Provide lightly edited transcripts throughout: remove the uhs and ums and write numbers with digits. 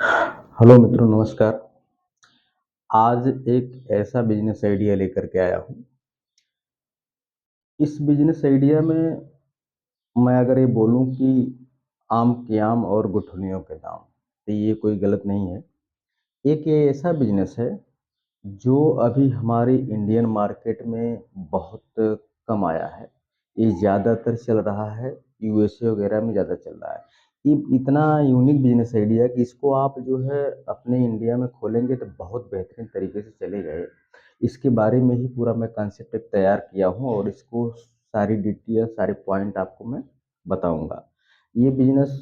Hello मित्रों, नमस्कार। आज एक ऐसा बिजनेस आइडिया लेकर के आया हूँ। इस बिजनेस आइडिया में मैं अगर ये बोलूँ कि आम के आम और गुठलियों के दाम, तो ये कोई गलत नहीं है। एक ये ऐसा बिजनेस है जो अभी हमारी इंडियन मार्केट में बहुत कम आया है। ये ज़्यादातर चल रहा है यूएसए वगैरह में ज़्यादा चल रहा है। ये इतना यूनिक बिजनेस आइडिया कि इसको आप जो है अपने इंडिया में खोलेंगे तो बहुत बेहतरीन तरीके से चलेगा ये। इसके बारे में ही पूरा मैं कॉन्सेप्ट एक तैयार किया हूँ और इसको सारी डिटेल सारे पॉइंट आपको मैं बताऊंगा। ये बिजनेस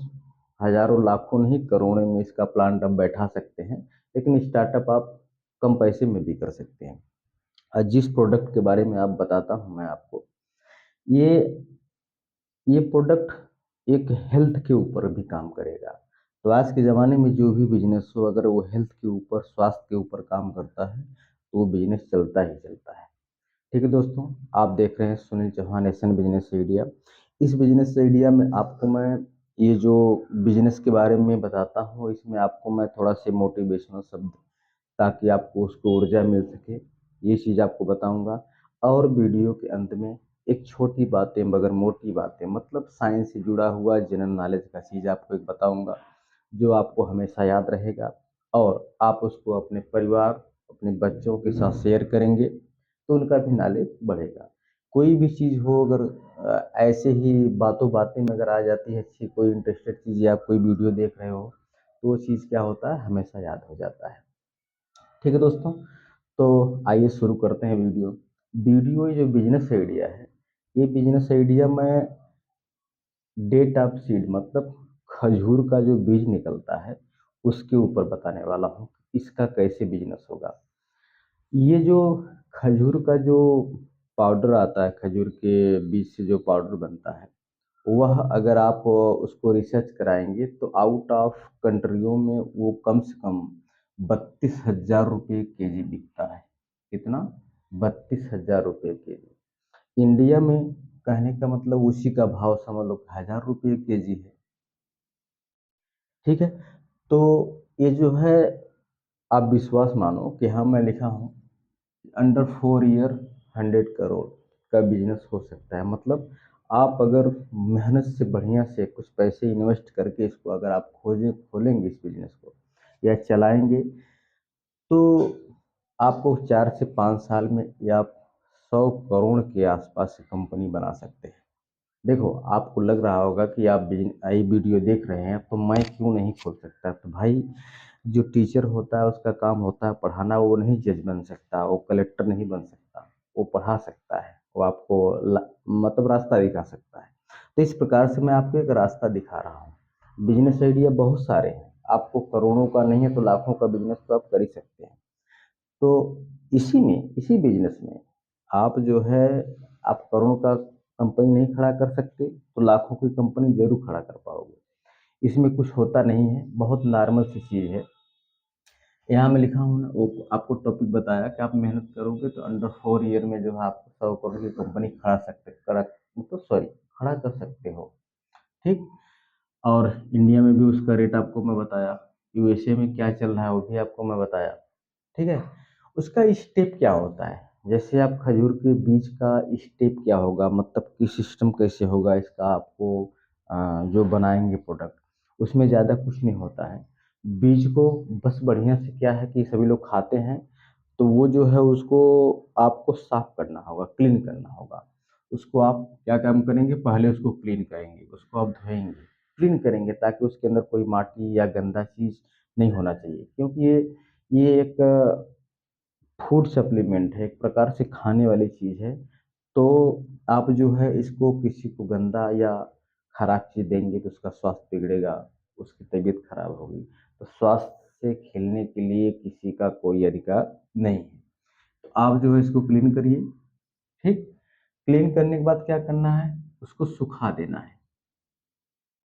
हज़ारों लाखों नहीं करोड़ों में इसका प्लांट आप बैठा सकते हैं, लेकिन स्टार्टअप आप कम पैसे में भी कर सकते हैं। जिस प्रोडक्ट के बारे में आप बताता हूँ मैं आपको, ये ये प्रोडक्ट एक हेल्थ के ऊपर भी काम करेगा। तो आज के ज़माने में जो भी बिजनेस हो, अगर वो हेल्थ के ऊपर, स्वास्थ्य के ऊपर काम करता है तो वो बिजनेस चलता ही चलता है। ठीक है दोस्तों, आप देख रहे हैं सुनील चौहान एसन बिजनेस आइडिया। इस बिजनेस आइडिया में आपको मैं ये जो बिजनेस के बारे में बताता हूँ, इसमें आपको मैं थोड़ा से मोटिवेशनल शब्द, ताकि आपको उसको ऊर्जा मिल सके, ये चीज़ आपको बताऊंगा। और वीडियो के अंत में एक छोटी बातें मगर मोटी बातें, मतलब साइंस से जुड़ा हुआ जनरल नॉलेज का चीज़ आपको एक बताऊंगा, जो आपको हमेशा याद रहेगा और आप उसको अपने परिवार, अपने बच्चों के साथ शेयर करेंगे तो उनका भी नॉलेज बढ़ेगा। कोई भी चीज़ हो, अगर ऐसे ही बातों बातें में अगर आ जाती है अच्छी कोई इंटरेस्टेड चीज़, या आप कोई वीडियो देख रहे हो तो वो चीज़ क्या होता है, हमेशा याद हो जाता है। ठीक है दोस्तों, तो आइए शुरू करते हैं वीडियो। वीडियो ये जो बिजनेस आइडिया है, ये बिजनेस आइडिया मैं डेट ऑफ सीड, मतलब खजूर का जो बीज निकलता है उसके ऊपर बताने वाला हूँ, इसका कैसे बिजनेस होगा। ये जो खजूर का जो पाउडर आता है, खजूर के बीज से जो पाउडर बनता है, वह अगर आप उसको रिसर्च कराएंगे तो आउट ऑफ कंट्रियों में वो कम से कम 32,000 रुपये के जी बिकता है। कितना? 32,000 रुपये के जी। इंडिया में कहने का मतलब उसी का भाव समझ लो 1,000 रुपये के जी है। ठीक है, तो ये जो है, आप विश्वास मानो कि हाँ मैं लिखा हूँ, अंडर 4 ईयर 100 करोड़ का बिजनेस हो सकता है। मतलब आप अगर मेहनत से बढ़िया से कुछ पैसे इन्वेस्ट करके इसको अगर आप खोलेंगे इस बिजनेस को या चलाएंगे, तो आपको 4 से 5 साल में या 100 करोड़ के आसपास से कंपनी बना सकते हैं। देखो, आपको लग रहा होगा कि आप ये वीडियो देख रहे हैं तो मैं क्यों नहीं खोल सकता। तो भाई, जो टीचर होता है उसका काम होता है पढ़ाना, वो नहीं जज बन सकता, वो कलेक्टर नहीं बन सकता, वो पढ़ा सकता है, वो आपको मतलब रास्ता दिखा सकता है। तो इस प्रकार से मैं आपको एक रास्ता दिखा रहा हूँ। बिजनेस आइडिया बहुत सारे हैं, आपको करोड़ों का नहीं है तो लाखों का बिजनेस तो आप कर ही सकते हैं। तो इसी बिजनेस में आप जो है, आप करोड़ों का कंपनी नहीं खड़ा कर सकते तो लाखों की कंपनी जरूर खड़ा कर पाओगे। इसमें कुछ होता नहीं है, बहुत नॉर्मल सी चीज़ है। यहाँ मैं लिखा हूँ ना, वो आपको टॉपिक बताया कि आप मेहनत करोगे तो अंडर 4 ईयर में जो है आप 100 करोड़ की कंपनी मतलब सॉरी, खड़ा कर सकते हो। ठीक। और इंडिया में भी उसका रेट आपको मैं बताया, यूएसए में क्या चल रहा है वो भी आपको मैं बताया। ठीक है। उसका स्टेप क्या होता है, जैसे आप खजूर के बीज का स्टेप क्या होगा, मतलब कि सिस्टम कैसे होगा इसका, आपको जो बनाएंगे प्रोडक्ट, उसमें ज़्यादा कुछ नहीं होता है। बीज को बस बढ़िया से क्या है कि सभी लोग खाते हैं, तो वो जो है उसको आपको साफ करना होगा, क्लीन करना होगा। उसको आप क्या काम करेंगे, पहले उसको क्लीन करेंगे, उसको आप धोएंगे, क्लीन करेंगे, ताकि उसके अंदर कोई माटी या गंदा चीज़ नहीं होना चाहिए, क्योंकि ये एक फूड सप्लीमेंट है, एक प्रकार से खाने वाली चीज़ है। तो आप जो है इसको किसी को गंदा या खराब चीज़ देंगे तो उसका स्वास्थ्य बिगड़ेगा, उसकी तबीयत खराब होगी। तो स्वास्थ्य से खेलने के लिए किसी का कोई अधिकार नहीं है। तो आप जो है इसको क्लीन करिए। ठीक। क्लीन करने के बाद क्या करना है, उसको सुखा देना है।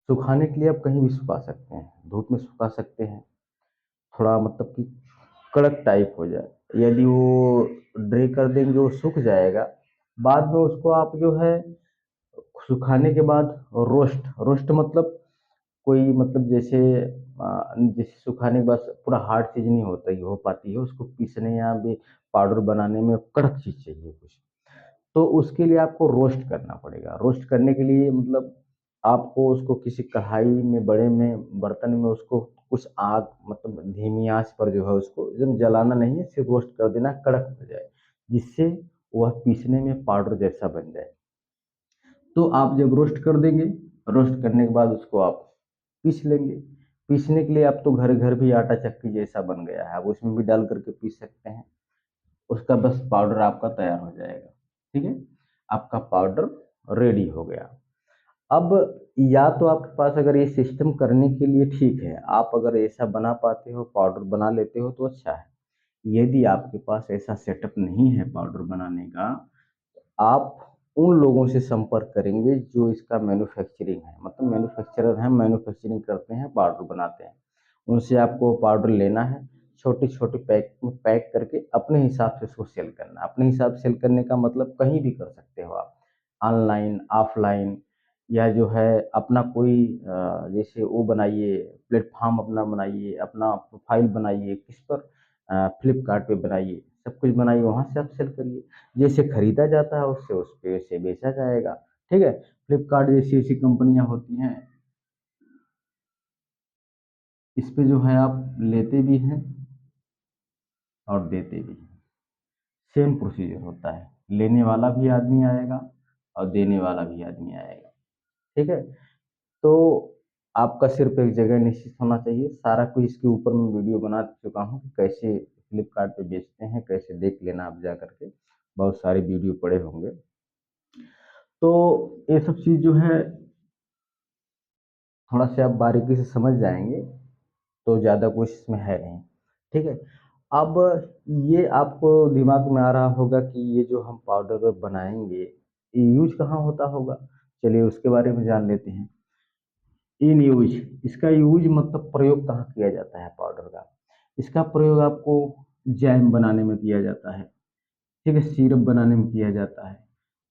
सुखाने के लिए आप कहीं भी सुखा सकते हैं, धूप में सुखा सकते हैं, थोड़ा मतलब कि कड़क टाइप हो जाए। यदि वो ड्राई कर देंगे वो सूख जाएगा, बाद में उसको आप जो है सुखाने के बाद रोस्ट रोस्ट मतलब कोई मतलब जैसे सुखाने के बाद पूरा हार्ड चीज़ नहीं होता ही हो पाती है, उसको पीसने या भी पाउडर बनाने में कड़क चीज़ चाहिए कुछ। तो उसके लिए आपको रोस्ट करना पड़ेगा। रोस्ट करने के लिए मतलब आपको उसको किसी कढ़ाई में बड़े में बर्तन में उसको कुछ आग मतलब धीमी आँच पर जो है उसको एकदम जलाना नहीं है, सिर्फ रोस्ट कर देना कड़क हो जाए, जिससे वह पीसने में पाउडर जैसा बन जाए। तो आप जब रोस्ट कर देंगे, रोस्ट करने के बाद उसको आप पीस लेंगे। पीसने के लिए अब तो घर-घर भी आटा चक्की जैसा बन गया है, आप उसमें भी डाल कर के पीस सकते हैं। उसका बस पाउडर आपका तैयार हो जाएगा, ठीक है? आपका पाउडर रेडी हो गया। अब या तो आपके पास अगर ये सिस्टम करने के लिए ठीक है, आप अगर ऐसा बना पाते हो, पाउडर बना लेते हो तो अच्छा है। यदि आपके पास ऐसा सेटअप नहीं है पाउडर बनाने का, आप उन लोगों से संपर्क करेंगे जो इसका मैन्युफैक्चरिंग है, मतलब मैन्युफैक्चरर हैं, मैन्युफैक्चरिंग करते हैं, पाउडर बनाते हैं। उनसे आपको पाउडर लेना है, छोटे-छोटे पैक में पैक करके अपने हिसाब से उसको सेल करना है। अपने हिसाब से सेल करने का मतलब कहीं भी कर सकते हो आप, ऑनलाइन, ऑफलाइन या जो है अपना कोई जैसे वो बनाइए, प्लेटफ़ॉर्म अपना बनाइए, अपना प्रोफ़ाइल बनाइए, किस पर फ्लिपकार्ट पे बनाइए, सब कुछ बनाइए, वहाँ से आप सेल करिए। जैसे खरीदा जाता है उससे उस पे से बेचा जाएगा, ठीक है? फ्लिपकार्ट जैसी ऐसी कंपनियाँ होती हैं, इस पे जो है आप लेते भी हैं और देते भी हैं। सेम प्रोसीजर होता है, लेने वाला भी आदमी आएगा और देने वाला भी आदमी आएगा, ठीक है? तो आपका सिर्फ़ एक जगह निश्चित होना चाहिए, सारा कुछ इसके ऊपर मैं वीडियो बना चुका हूँ कि कैसे फ्लिपकार्ट पे बेचते हैं, कैसे देख लेना आप जा कर के, बहुत सारे वीडियो पड़े होंगे। तो ये सब चीज़ जो है थोड़ा-सा आप बारीकी से समझ जाएँगे, तो ज़्यादा कुछ इसमें है नहीं, ठीक है? अब ये आपको दिमाग में आ रहा होगा कि ये जो हम पाउडर बनाएँगे, ये यूज़ कहाँ होता होगा? चलिए उसके बारे में जान लेते हैं। इन यूज़, इसका यूज़ मतलब प्रयोग कहाँ किया जाता है पाउडर का? इसका प्रयोग आपको जैम बनाने में किया जाता है, ठीक है? सिरप बनाने में किया जाता है,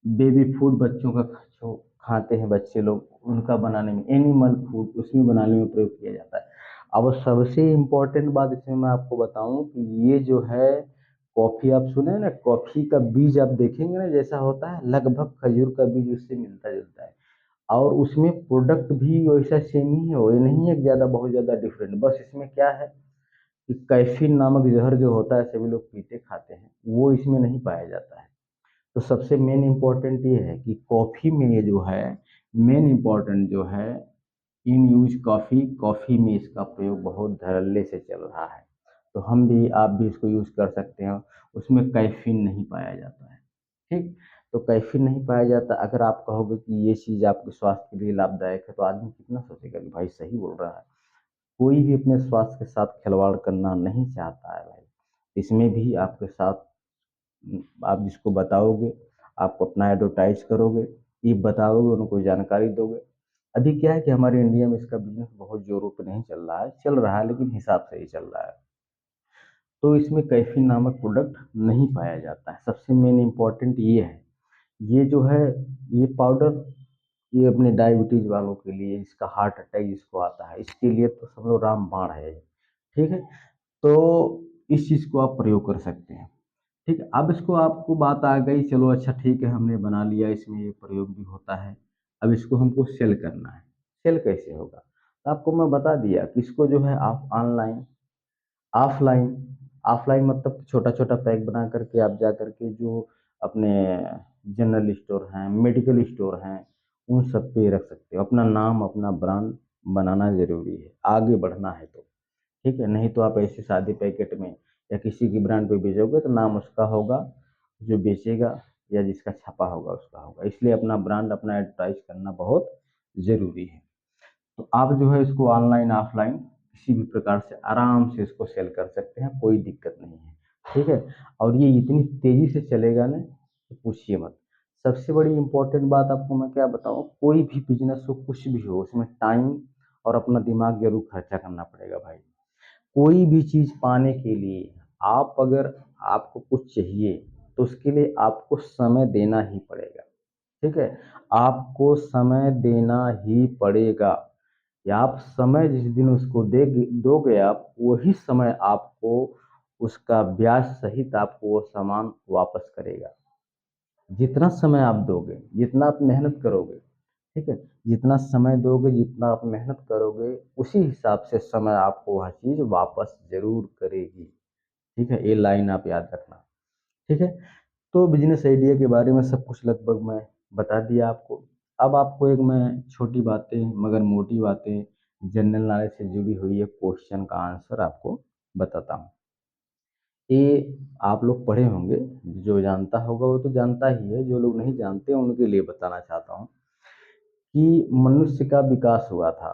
बेबी फूड बच्चों का जो खाते हैं बच्चे लोग, उनका बनाने में, एनिमल फूड उसमें बनाने में प्रयोग किया जाता है। अब सबसे इम्पोर्टेंट बात इसमें मैं आपको बताऊँ कि ये जो है कॉफ़ी आप सुने हैं ना, कॉफ़ी का बीज आप देखेंगे ना जैसा होता है, लगभग खजूर का बीज उससे मिलता-जुलता है और उसमें प्रोडक्ट भी वैसा सेम ही है, वो ये नहीं है कि ज़्यादा बहुत ज़्यादा डिफरेंट, बस इसमें क्या है कि कैफ़ीन नामक ज़हर जो होता है सभी लोग पीते खाते हैं, वो इसमें नहीं पाया जाता है। तो सबसे मेन इम्पोर्टेंट ये है कि कॉफ़ी में ये जो है, मेन इम्पोर्टेंट जो है इन यूज़ कॉफ़ी, कॉफ़ी में इसका प्रयोग बहुत धड़ल्ले से चल रहा है। तो हम भी, आप भी इसको यूज़ कर सकते हैं, उसमें कैफ़ीन नहीं पाया जाता है, ठीक? तो कैफ़ीन नहीं पाया जाता, अगर आप कहोगे कि ये चीज़ आपके स्वास्थ्य के लिए लाभदायक है, तो आदमी कितना सोचेगा कि भाई सही बोल रहा है। कोई भी अपने स्वास्थ्य के साथ खिलवाड़ करना नहीं चाहता है भाई। इसमें भी आपके साथ आप जिसको बताओगे, आप अपना एडवर्टाइज़ करोगे, ये बताओगे, उनको जानकारी दोगे। अभी क्या है कि हमारे इंडिया में इसका बिज़नेस बहुत ज़ोरों पे नहीं चल रहा है, चल रहा है लेकिन हिसाब से ही चल रहा है। तो इसमें कैफ़ीन नामक प्रोडक्ट नहीं पाया जाता है, सबसे मेन इम्पोर्टेंट ये है। ये जो है, ये पाउडर ये अपने डायबिटीज़ वालों के लिए, जिसका हार्ट अटैक जिसको आता है, इसके लिए तो समझो रामबाण है ये, ठीक है? तो इस चीज़ को आप प्रयोग कर सकते हैं। ठीक है, अब इसको आपको बात आ गई, चलो अच्छा ठीक है हमने बना लिया, इसमें ये प्रयोग भी होता है। अब इसको हमको सेल करना है, सेल कैसे होगा? तो आपको मैं बता दिया कि इसको जो है आप ऑनलाइन, ऑफ़लाइन, ऑफ़लाइन मतलब छोटा-छोटा पैक बना कर के आप जा कर के जो अपने जनरल स्टोर हैं, मेडिकल स्टोर हैं, उन सब पे रख सकते हो। अपना नाम, अपना ब्रांड बनाना ज़रूरी है, आगे बढ़ना है तो। ठीक है? नहीं तो आप ऐसे सादे पैकेट में या किसी की ब्रांड पे भेजोगे तो नाम उसका होगा, जो बेचेगा या जिसका छपा होगा उसका होगा। इसलिए अपना ब्रांड, अपना एडवर्टाइज़ करना बहुत ज़रूरी है। तो आप जो है इसको ऑनलाइन, ऑफ़लाइन किसी भी प्रकार से आराम से इसको सेल कर सकते हैं, कोई दिक्कत नहीं है। ठीक है? और ये इतनी तेज़ी से चलेगा ना कि पूछिए मत। सबसे बड़ी इम्पोर्टेंट बात आपको मैं क्या बताऊँ, कोई भी बिज़नेस हो, कुछ भी हो, उसमें टाइम और अपना दिमाग ज़रूर खर्चा करना पड़ेगा भाई। कोई भी चीज़ पाने के लिए आप अगर आपको कुछ चाहिए, तो उसके लिए आपको समय देना ही पड़ेगा, ठीक है? आपको समय देना ही पड़ेगा। या आप समय जिस दिन उसको दे दोगे आप, वही समय आपको उसका ब्याज सहित आपको वो सामान वापस करेगा। जितना समय आप दोगे, जितना आप मेहनत करोगे, ठीक है, जितना समय दोगे, जितना आप मेहनत करोगे, उसी हिसाब से समय आपको वह चीज़ वापस ज़रूर करेगी। ठीक है, ये लाइन आप याद रखना। ठीक है, तो बिजनेस आइडिया के बारे में सब कुछ लगभग मैं बता दिया आपको। अब आपको एक मैं छोटी बातें मगर मोटी बातें जनरल नॉलेज से जुड़ी हुई एक क्वेश्चन का आंसर आपको बताता हूँ। ये आप लोग पढ़े होंगे, जो जानता होगा वो तो जानता ही है, जो लोग नहीं जानते उनके लिए बताना चाहता हूँ कि मनुष्य का विकास हुआ था।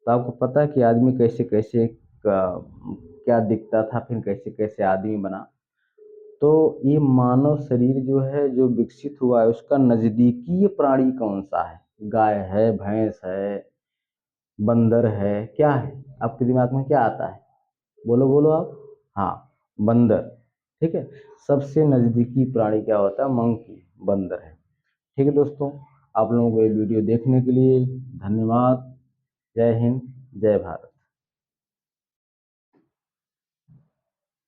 तो आपको पता है कि आदमी कैसे कैसे क्या दिखता था, फिर कैसे कैसे आदमी बना। तो ये मानव शरीर जो है, जो विकसित हुआ है, उसका नजदीकी प्राणी कौन सा है? गाय है, भैंस है, बंदर है, क्या है? आपके दिमाग में क्या आता है? बोलो बोलो आप। हाँ, बंदर। ठीक है, सबसे नजदीकी प्राणी क्या होता है? मंकी, बंदर है। ठीक है दोस्तों, आप लोगों को ये वीडियो देखने के लिए धन्यवाद। जय हिंद, जय भारत।